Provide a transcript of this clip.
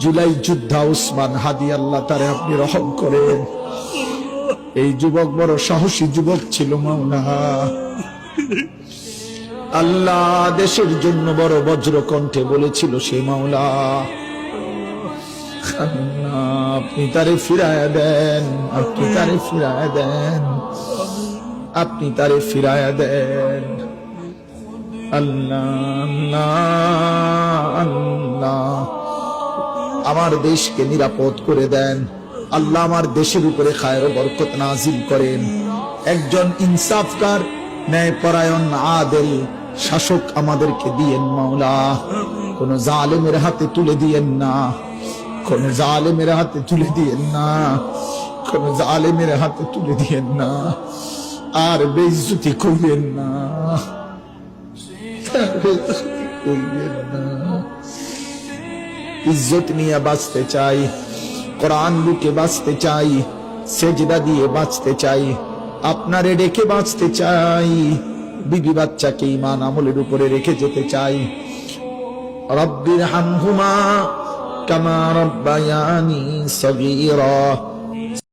জুলাই যোদ্ধা উসমান হাদি, আল্লাহ তারে আপনি রহম করেন। এই যুবক বড় সাহসী যুবক ছিল মাওলা। আল্লাহ দেশের জন্য বড় বজ্র কণ্ঠে বলেছিল সে মাওলা। আল্লাহ আপনি তারে ফিরায়া দেন, আপনি তারে ফিরায়া দেন, আপনি তারে ফিরায়া দেন। আল্লাহ আল্লাহ আল্লাহ আমার দেশকে নিরাপদ করে দেন। আল্লাহ আমার দেশের উপরে খায়ের ও বরকত নাজিল করেন। একজন ইনসাফকার, ন্যায়পরায়ণ, আদেল শাসক আমাদেরকে দিয়েন মাওলা। কোন জালেমের হাতে তুলে দিয়েন না, কোন জালেমের হাতে তুলে দিয়েন না, কোন জালেমের হাতে তুলে দিয়েন না। আর বেইজ্জতি করিয়েন না, করিয়েন না। ইজ্জত নিয়ে বাঁচতে চাই, কোরআন বুকে বাঁচতে চাই, সেজদা দিয়ে বাঁচতে চাই, আপনারে রেখে বাঁচতে চাই, বিবি বাচ্চাকে ঈমান আমলের উপরে রেখে যেতে চাই। রব্বির হামহুমা কামা রব্বায়ানি সগীরা।